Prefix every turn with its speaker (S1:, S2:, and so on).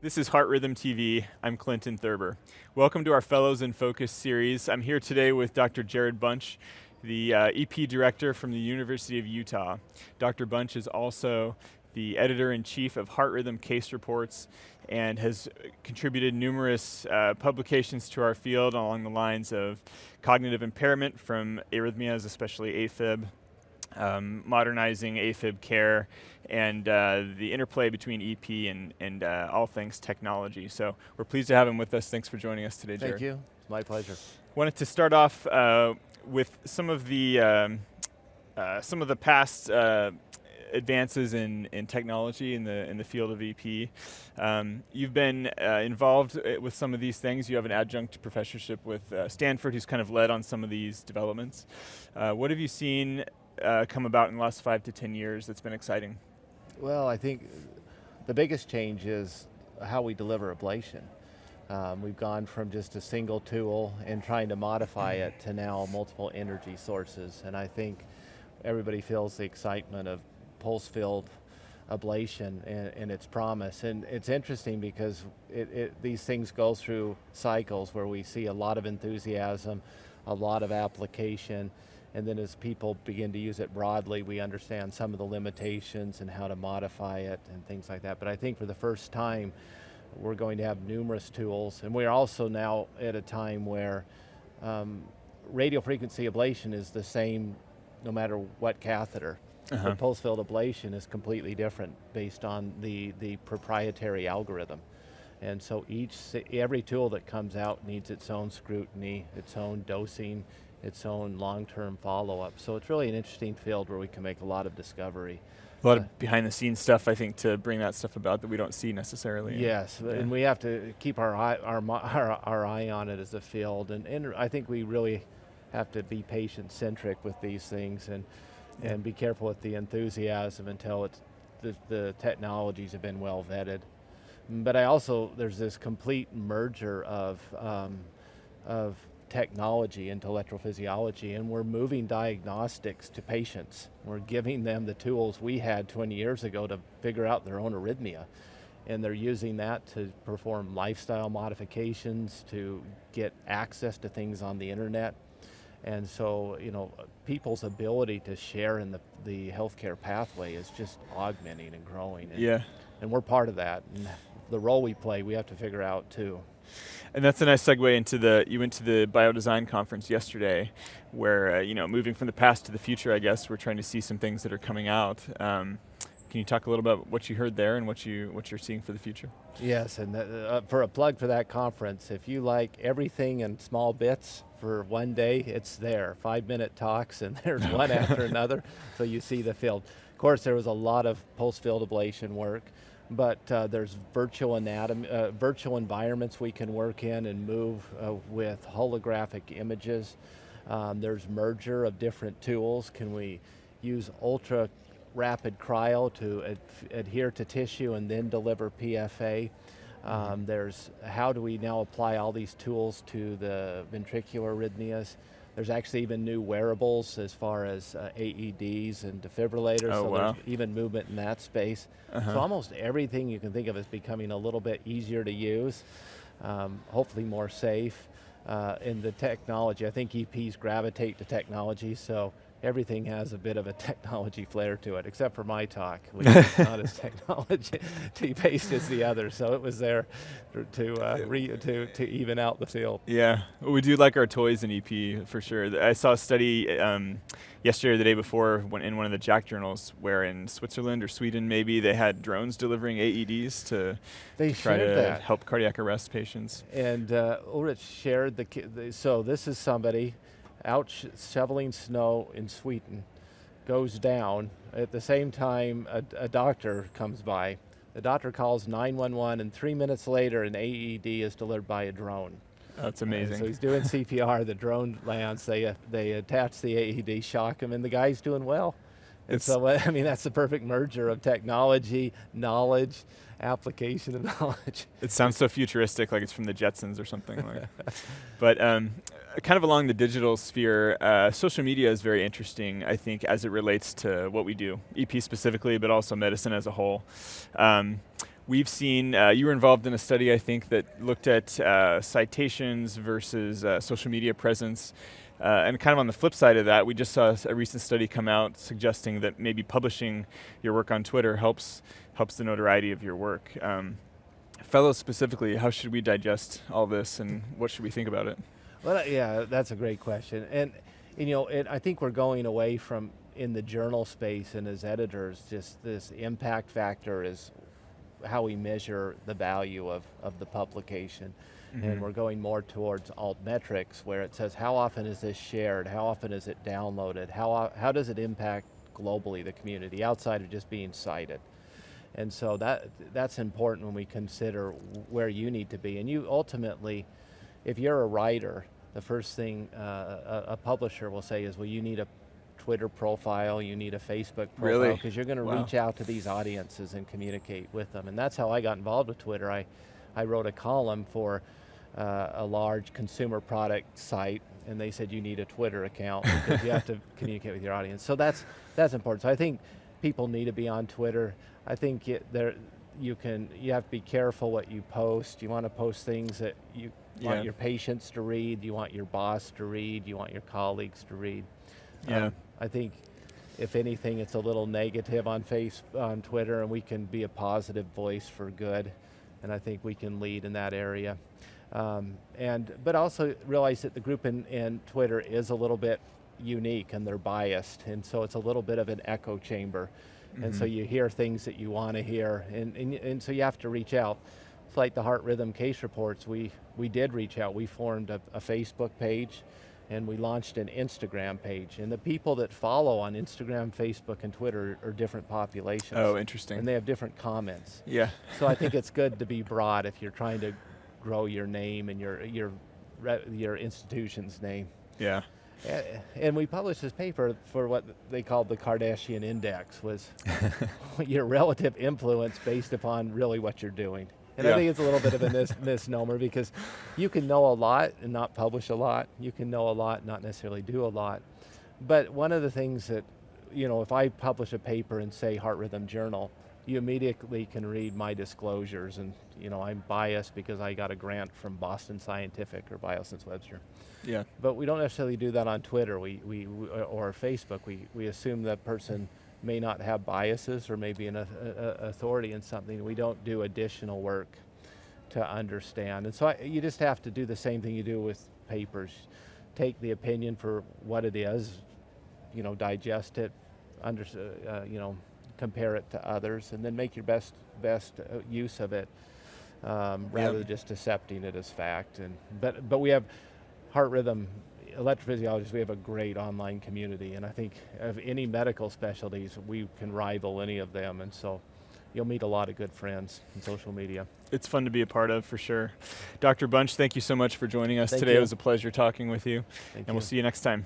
S1: This is Heart Rhythm TV. I'm Clinton Thurber. Welcome to our Fellows in Focus series. I'm here today with Dr. Jared Bunch, the EP director from the University of Utah. Dr. Bunch is also the editor-in-chief of Heart Rhythm Case Reports and has contributed numerous publications to our field along the lines of cognitive impairment from arrhythmias, especially AFib, modernizing AFib care, and the interplay between EP and all things technology. So we're pleased to have him with us. Thanks for joining us today, Jared.
S2: Thank you. My pleasure.
S1: Wanted to start off with some of the past advances in technology in the field of EP. You've been involved with some of these things. You have an adjunct professorship with Stanford, who's kind of led on some of these developments. What have you seen come about in the last 5 to 10 years that's been exciting?
S2: Well, I think the biggest change is how we deliver ablation. We've gone from just a single tool and trying to modify it to now multiple energy sources. And I think everybody feels the excitement of pulse field ablation and its promise. And it's interesting because these things go through cycles where we see a lot of enthusiasm, a lot of application, and then as people begin to use it broadly, we understand some of the limitations and how to modify it and things like that. But I think for the first time, we're going to have numerous tools, and we're also now at a time where radiofrequency ablation is the same no matter what catheter. But pulse field ablation is completely different based on the proprietary algorithm. And so every tool that comes out needs its own scrutiny, its own dosing, its own long-term follow-up. So it's really an interesting field where we can make a lot of discovery.
S1: A lot of behind-the-scenes stuff, I think, to bring that stuff about that we don't see necessarily.
S2: Yes, yeah. And we have to keep our eye on it as a field. And I think we really have to be patient-centric with these things and be careful with the enthusiasm until the technologies have been well vetted. But there's this complete merger of technology into electrophysiology, and we're moving diagnostics to patients. We're giving them the tools we had 20 years ago to figure out their own arrhythmia, and they're using that to perform lifestyle modifications, to get access to things on the internet. And so, people's ability to share in the healthcare pathway is just augmenting and growing. And we're part of that. And the role we play, we have to figure out too.
S1: And that's a nice segue into you went to the biodesign conference yesterday, where moving from the past to the future, I guess we're trying to see some things that are coming out. Can you talk a little about what you heard there and what you're seeing for the future?
S2: Yes, and for a plug for that conference, if you like everything in small bits for one day, it's there. 5-minute talks, and there's one after another, so you see the field. Of course, there was a lot of pulse field ablation work, but there's virtual environments we can work in and move with holographic images. There's merger of different tools. Can we use ultra rapid cryo to adhere to tissue and then deliver PFA? There's how do we now apply all these tools to the ventricular arrhythmias? There's actually even new wearables as far as AEDs and defibrillators,
S1: wow.
S2: There's even movement in that space. So almost everything you can think of is becoming a little bit easier to use, hopefully more safe. In the technology, I think EPs gravitate to technology, so everything has a bit of a technology flair to it, except for my talk, which is not as technology-based as the others. So it was there to even out the field.
S1: Yeah, well, we do like our toys in EP for sure. I saw a study yesterday or the day before in one of the JACC journals where in Switzerland or Sweden maybe they had drones delivering AEDs to try to help cardiac arrest patients.
S2: And Ulrich shared so this is somebody out shoveling snow in Sweden, goes down. At the same time, a doctor comes by. The doctor calls 911, and 3 minutes later, an AED is delivered by a drone.
S1: That's amazing.
S2: So he's doing CPR, the drone lands, they attach the AED, shock him, and the guy's doing well. And so, I mean, that's the perfect merger of technology, knowledge, application of knowledge.
S1: It sounds so futuristic, like it's from the Jetsons or something. But kind of along the digital sphere, social media is very interesting, I think, as it relates to what we do, EP specifically, but also medicine as a whole. we've seen, you were involved in a study, I think, that looked at citations versus social media presence. And kind of on the flip side of that, we just saw a recent study come out suggesting that maybe publishing your work on Twitter helps the notoriety of your work. Fellows specifically, how should we digest all this, and what should we think about it?
S2: Well, yeah, that's a great question. And I think we're going away from, in the journal space and as editors, just this impact factor is how we measure the value of the publication. And we're going more towards altmetrics, where it says how often is this shared, how often is it downloaded, how does it impact globally the community outside of just being cited. And so that's important when we consider where you need to be. And you ultimately, if you're a writer, the first thing a publisher will say is, well, you need a Twitter profile, you need a Facebook profile, because you're going to reach out to these audiences and communicate with them. And that's how I got involved with Twitter. I wrote a column for a large consumer product site, and they said you need a Twitter account because you have to communicate with your audience. So that's important. So I think people need to be on Twitter. I think you have to be careful what you post. You want to post things that you want your patients to read, you want your boss to read, you want your colleagues to read. I think if anything, it's a little negative on Twitter, and we can be a positive voice for good, and I think we can lead in that area. But also realize that the group in Twitter is a little bit unique, and they're biased, and so it's a little bit of an echo chamber. And so you hear things that you want to hear, and so you have to reach out. It's like the Heart Rhythm case reports. We did reach out. We formed a Facebook page, and we launched an Instagram page. And the people that follow on Instagram, Facebook, and Twitter are different populations.
S1: Oh, interesting.
S2: And they have different comments.
S1: Yeah.
S2: So I think it's good to be broad if you're trying to grow your name and your institution's name.
S1: Yeah.
S2: And we published this paper for what they called the Kardashian Index, was your relative influence based upon really what you're doing. And I think it's a little bit of a misnomer, because you can know a lot and not publish a lot. You can know a lot and not necessarily do a lot. But one of the things that, if I publish a paper in, say, Heart Rhythm Journal, you immediately can read my disclosures, and I'm biased because I got a grant from Boston Scientific or Biosense Webster.
S1: Yeah.
S2: But we don't necessarily do that on Twitter or Facebook. We assume that person may not have biases or maybe an authority in something. We don't do additional work to understand. And so you just have to do the same thing you do with papers. Take the opinion for what it is, digest it, compare it to others, and then make your best use of it, rather than just accepting it as fact. But we have Heart Rhythm electrophysiologists. We have a great online community, and I think of any medical specialties, we can rival any of them. And so you'll meet a lot of good friends in social media.
S1: It's fun to be a part of, for sure. Dr. Bunch, thank you so much for joining us today. It was a pleasure talking with you, and we'll see you next time.